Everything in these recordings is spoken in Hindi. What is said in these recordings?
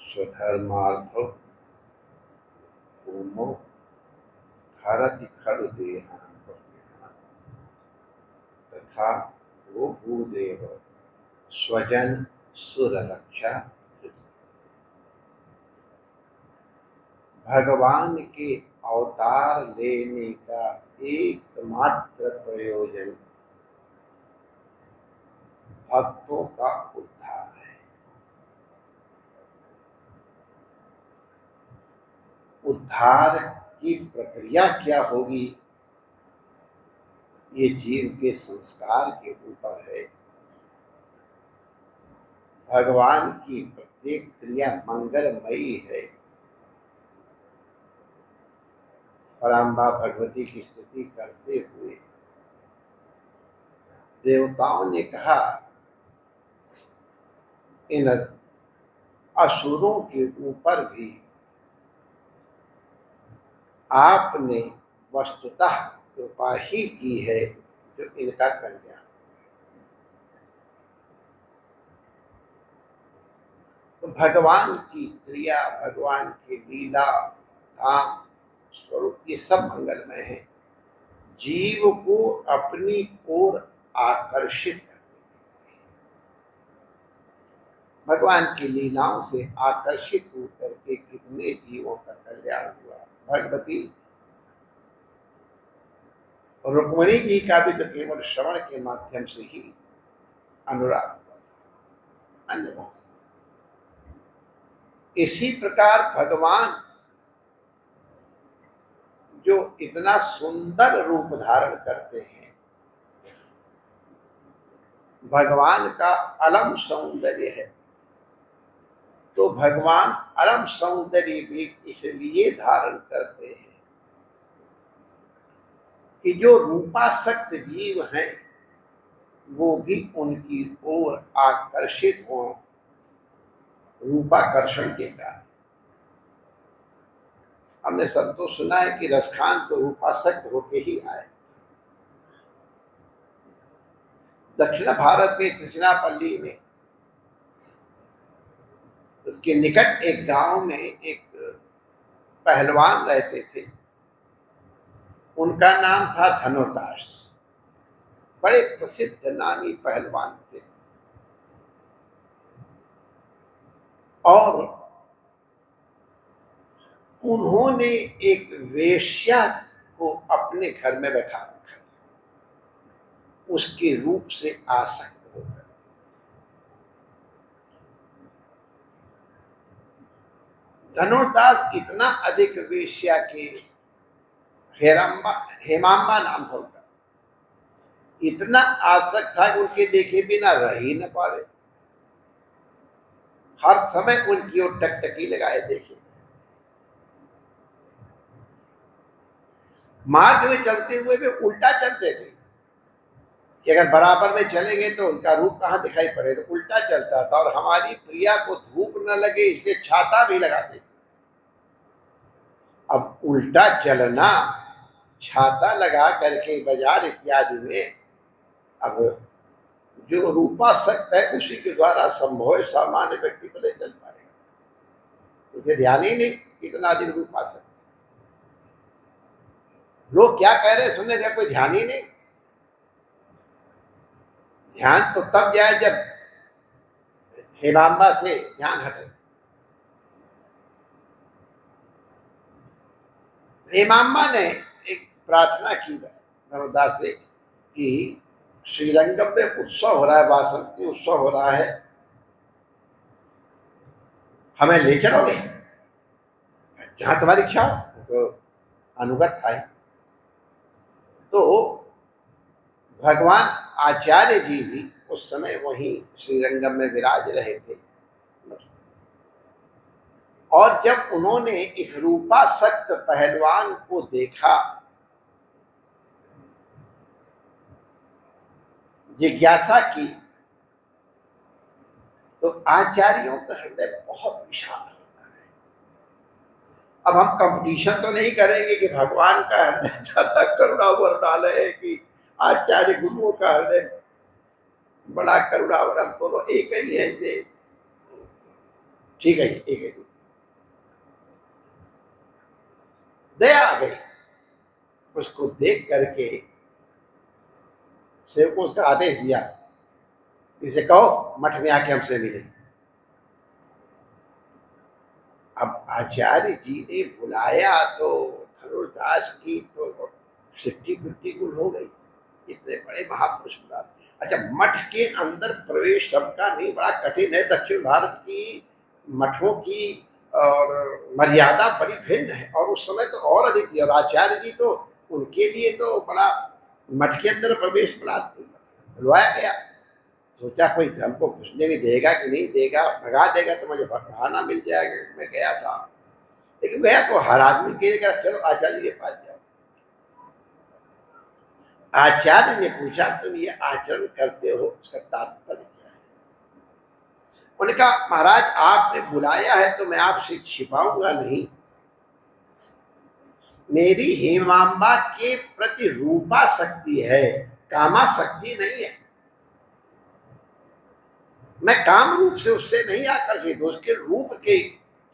स्वधर्मार्थो भूमौ धारति खलु देहान् प्रविधान् तथा वो भूदेव स्वजन सुररक्षा। भगवान के अवतार लेने का एकमात्र प्रयोजन भक्तों का उद्धार है। उद्धार की प्रक्रिया क्या होगी, ये जीव के संस्कार के ऊपर है। भगवान की प्रत्येक क्रिया मंगलमयी है। पराम्बा भगवती की स्तुति करते हुए देवताओं ने कहा, इन असुरों के ऊपर भी आपने वस्तुतः कृपा ही की है जो इनका कल्याण। तो भगवान की क्रिया, भगवान की लीला, धाम, स्वरूप, ये सब मंगलमय है। जीव को अपनी ओर आकर्षित करने, भगवान की लीलाओं से आकर्षित होकर के कितने जीवों का कल्याण हुआ। भगवती रुक्मिणी जी का भी तो केवल श्रवण के माध्यम से ही अनुराग हुआ, अन्य। इसी प्रकार भगवान जो इतना सुंदर रूप धारण करते हैं, भगवान का अलम सौंदर्य है। तो भगवान अलम सौंदर्य भी इसलिए धारण करते हैं कि जो रूपासक्त जीव हैं वो भी उनकी ओर आकर्षित हो, रूपाकर्षण के कारण। हमने सब तो सुना है कि रसखान तो रूपासक्त होके ही आए। दक्षिण भारत में त्रिचनापल्ली में उसके निकट एक गांव में एक पहलवान रहते थे। उनका नाम था धनुर्दास। बड़े प्रसिद्ध नामी पहलवान थे और उन्होंने एक वेश्या को अपने घर में बैठा रखा, उसके रूप से आसक्त हो गए। धनुर्दास इतना अधिक वेश्या के, हेमांबा नाम था उनका, इतना आसक्त था कि उनके देखे बिना रह ही न पावे। हर समय उनकी ओर टकटकी लगाए देखे। मार्ग में चलते हुए भी उल्टा चलते थे कि अगर बराबर में चलेंगे तो उनका रूप कहाँ दिखाई पड़े, तो उल्टा चलता था। और हमारी प्रिया को धूप न लगे इसलिए छाता भी लगाते। अब उल्टा चलना, छाता लगा करके बाजार इत्यादि में, अब जो रूपासक्त है उसी के द्वारा संभव है, सामान्य व्यक्ति तो नहीं चल पाएगा, उसे ध्यान ही नहीं इतना अधिक रूपासक्त। लोग क्या कह रहे सुनने का कोई ध्यान ही नहीं। ध्यान तो तब जाए जब हेमांबा से ध्यान हटे। हेमांबा ने एक प्रार्थना की धनुर्दास से कि श्रीरंगम में उत्सव हो रहा है, वासंती उत्सव हो रहा है, हमें ले चलोगे? जहां तुम्हारी इच्छा हो। तो अनुगत था। तो भगवान आचार्य जी भी उस समय वहीं श्रीरंगम में विराज रहे थे। और जब उन्होंने इस रूपासक्त पहलवान को देखा, जिज्ञासा की, तो आचार्यों का हृदय बहुत विशाल होता है। अब हम कंपटीशन तो नहीं करेंगे कि भगवान का हृदय ज्यादा करुणावर है कि आचार्य गुरुओं का हृदय बड़ा करुणावर, हम दोनों एक ही है। ठीक है, एक है। दया आ गई, उसको देख करके सेवक को उसका आदेश दिया, इसे कहो मठ में आके हमसे मिले। अब आचार्य जी ने बुलाया तो धनुर्दास की तो सिट्टी पिट्टी गुल हो गई, इतने बड़े महापुरुष बुला। अच्छा, मठ के अंदर प्रवेश सबका नहीं, बड़ा कठिन है। दक्षिण भारत की मठों की और मर्यादा बड़ी भिन्न है, और उस समय तो और अधिक थी। और आचार्य जी तो उनके लिए तो बड़ा मठ के अंदर प्रवेश बड़ा बुलवाया गया। सोचा कोई हमको घुसने भी देगा कि नहीं देगा, भगा देगा तो मुझे भगाना मिल जाएगा। मैं गया था, लेकिन गया तो हर आदमी के लिए चलो आचार्य के पास जाओ। आचार्य ने पूछा तुम ये आचरण करते हो, उसका तात्पर्य क्या है? उन्होंने कहा महाराज आपने बुलाया है तो मैं आपसे छिपाऊंगा नहीं, मेरी हेमांबा के प्रति रूपा शक्ति है, कामा शक्ति नहीं है। मैं काम रूप से उससे नहीं आकर्षित, उसके रूप के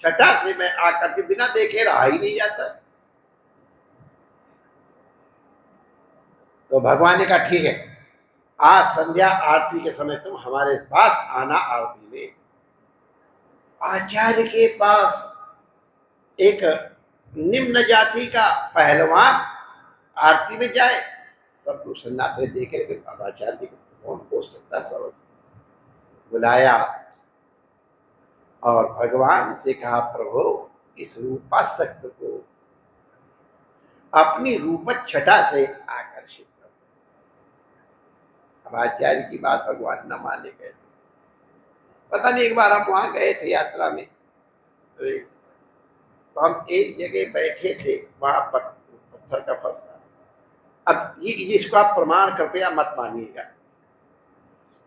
छटा से मैं आकर के बिना देखे रहा ही नहीं जाता। तो भगवान ने कहा ठीक है, आज संध्या आरती के समय तुम हमारे पास आना आरती में। आचार्य के पास एक निम्न जाति का पहलवान आरती में जाए, सब लोग सन्नाटे देखे, लेकिन अब आचार्य जी को कौन पूछ सकता, सब बुलाया और भगवान से कहा प्रभु इस रूपासक्त को अपनी रूप छटा से आकर्षित कर। अब आचार्य की बात भगवान न माने कैसे? पता नहीं, एक बार हम वहां गए थे यात्रा में, तो हम एक जगह बैठे थे, वहां पर पत्थर का फर्श था। अब ये इसको आप प्रमाण कृपया मत मानिएगा,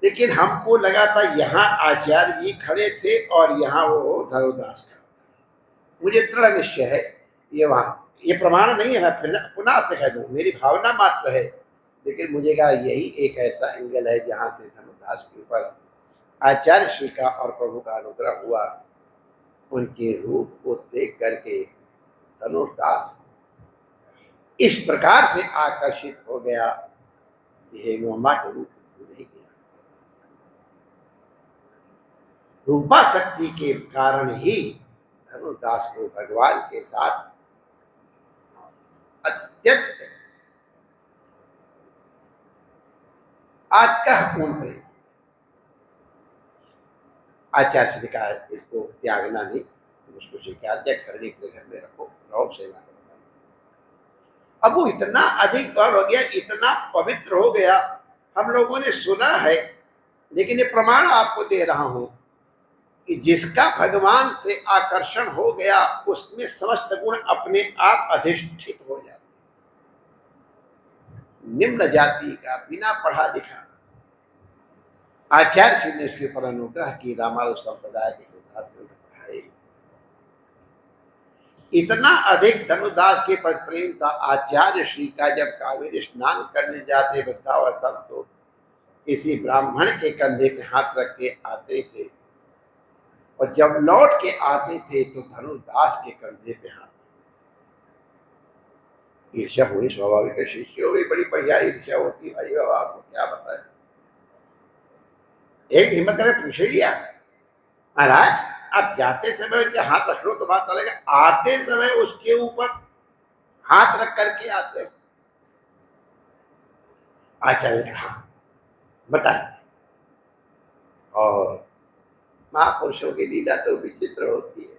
लेकिन हमको लगा था यहाँ आचार्य जी खड़े थे और यहाँ वो धनुर्दास खड़ा था। मुझे दृढ़ निश्चय है ये वहां, ये प्रमाण नहीं है, मैं फिर पुनः आपसे कह दूं, मेरी भावना मात्र है, लेकिन मुझे कहा यही एक ऐसा एंगल है जहां से धनुर्दास के ऊपर आचार्य श्री का और प्रभु का अनुग्रह हुआ। उनके रूप को देख करके धनुर्दास इस प्रकार से आकर्षित हो गया, हेमा के रूप नहीं गया। रूपा शक्ति के कारण ही धनुर्दास को भगवान के साथ अत्यंत आग्रहपूर्ण प्रेम। आचार्य से कहा इसको त्यागना नहीं, उसको स्वीकार किया, करने के लिए घर में रखो, रहो, सेवा करो। अब वो इतना अधिक बल हो गया, इतना पवित्र हो गया, हम लोगों ने सुना है, लेकिन ये प्रमाण आपको दे रहा हूं कि जिसका भगवान से आकर्षण हो गया उसमें समस्त गुण अपने आप अधिष्ठित हो जाते। निम्न जाति का बिना पढ़ा लिखा आचार्य श्री ने उसके ऊपर अनुग्रह की, रामानुज संप्रदाय के सिद्धांत पढ़ाए। इतना अधिक धनुर्दास के पर प्रेम था आचार्य श्री का, जब कावेरी स्नान करने जाते वृद्धावस्था तो किसी ब्राह्मण के कंधे पे हाथ रख के आते थे, और जब लौट के आते थे तो धनुर्दास के कंधे पे हाथ। ईर्ष्या होनी स्वाभाविक है, शिष्यों में बड़ी बढ़िया ईर्ष्या होती भाई, बाबा आपको क्या बताए। एक हिम्मत करे पूछ लिया, महाराज आप जाते समय उनके हाथ रख लो तो बात चलेगा, आते समय उसके ऊपर हाथ रख करके आते हो? आचार्य ने कहा बताइए। और महापुरुषों की लीला तो विचित्र होती है।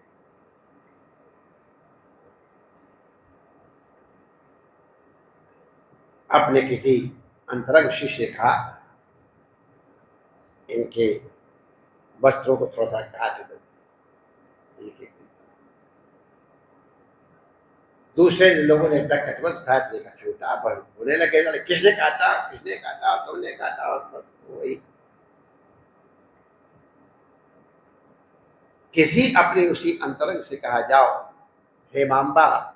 अपने किसी अंतरंग शिष्य का इनके वस्त्रों को थोड़ा सा काट दो, एक दूसरे लोगों ने अपना कटवल उठाया, देखा छोटा, बोलने लगे किसने काटा, किसने काटा, तुमने काटा। वही किसी अपने उसी अंतरंग से कहा जाओ हेमांबा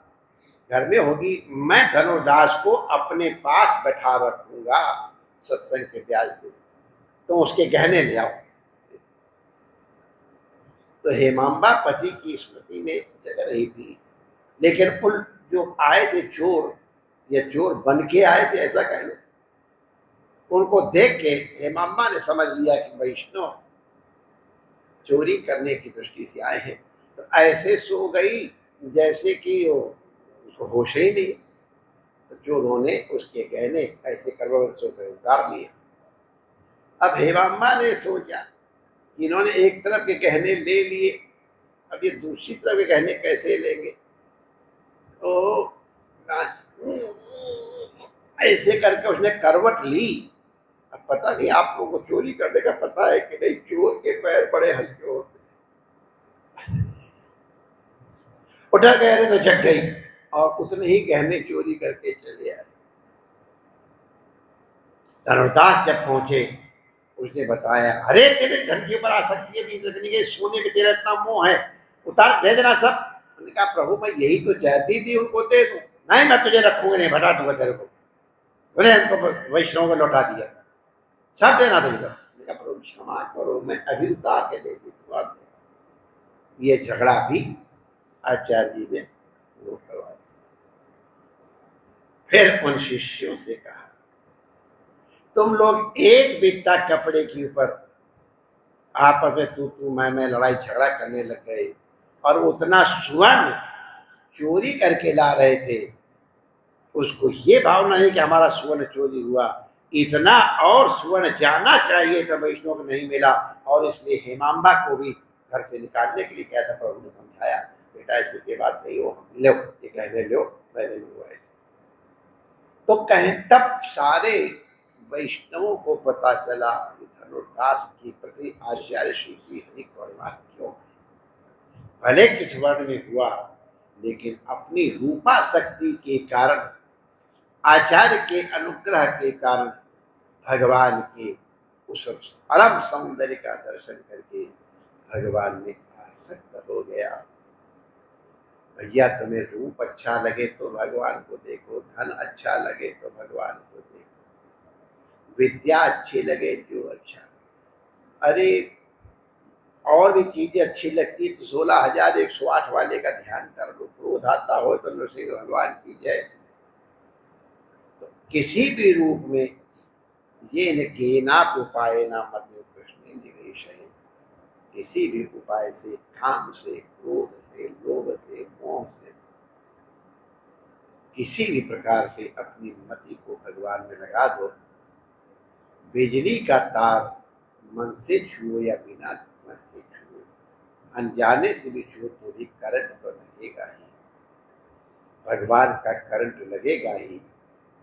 घर में होगी, मैं धनुर्दास को अपने पास बैठा रखूंगा सत्संग के ब्याज से, तो उसके गहने ले आओ। तो हेमांबा पति की स्मृति में जग रही थी, लेकिन उन जो आए थे चोर, या चोर बन के आए थे ऐसा कह लो, उनको देख के हेमांबा ने समझ लिया कि वैष्णव चोरी करने की दृष्टि से आए हैं। तो ऐसे सो गई जैसे कि उसको होश ही नहीं। तो चोरों ने उसके गहने ऐसे करवट से उतार लिए। अब हेमांबा ने सोचा कि इन्होंने एक तरफ के गहने ले लिए, अब ये दूसरी तरफ के गहने कैसे लेंगे। तो ऐसे करके उसने करवट ली। अब पता नहीं आप लोगों को चोरी करने का पता है कि नहीं, चोर के पैर बड़े हल्के होते हैं। उठा गहने तो जग गई और उतने ही गहने चोरी करके चले आए। धनुर्दास जब पहुंचे, उसने बताया, अरे तेरे धन के ऊपर आ सकती है बीच रखने के, सोने में तेरा इतना मोह है, उतार दे देना सब। उन्होंने कहा प्रभु मैं यही तो चाहती थी, उनको दे दूं। नहीं मैं तुझे रखूंगा नहीं, भटा दूंगा तेरे को। बोले हमको वैष्णव को लौटा दिया, सब देना था इधर। कहा प्रभु क्षमा करो, मैं अभी उतार के दे दी तू। ये झगड़ा भी आचार्य जी ने वो करवा दिया। फिर उन शिष्यों से कहा, तुम लोग एक बित्ता कपड़े के ऊपर आपस में तू मैं लड़ाई झगड़ा करने लग गए, और उतना स्वर्ण चोरी करके ला रहे थे। उसको ये भावना है कि हमारा स्वर्ण चोरी हुआ, इतना और स्वर्ण जाना चाहिए था, वैष्णव को नहीं मिला, और इसलिए हेमांबा को भी घर से निकालने के लिए क्या था। प्रभु ने समझाया, बेटा ऐसे की बात नहीं हो, लो ये गहने लो, मैंने हुआ। तो कहें तब सारे वैष्णवों को पता चला कि धनुर्दास के प्रति आचार्य श्री जी इतनी करुणा क्यों। भले किस वर्ण में हुआ, लेकिन अपनी रूपा शक्ति के कारण, आचार्य के अनुग्रह के कारण भगवान के उस परम सौंदर्य का दर्शन करके भगवान में आसक्त हो गया। भैया तुम्हें रूप अच्छा लगे तो भगवान को देखो, धन अच्छा लगे तो भगवान को देखो, विद्या अच्छी लगे जो अच्छा। अरे और भी चीजें अच्छी लगती तो 16,108 वाले का ध्यान कर लो। क्रोध आता हो तो नृसिंह भगवान की जय। तो किसी भी रूप में ये न केनाप उपाय ना मध्य कृष्ण निवेश है, किसी भी उपाय से, काम से, क्रोध से, लोभ से, मोह से, किसी भी प्रकार से अपनी मति को भगवान में लगा दो। बिजली का तार मन से छुओ या बिना मन के छुओ, अनजाने से भी छुओ तो भी करंट तो लगेगा ही, भगवान का करंट लगेगा ही।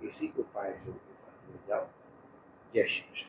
किसी उपाय से उनके साथ जुड़ जाओ। जय श्री कृष्ण।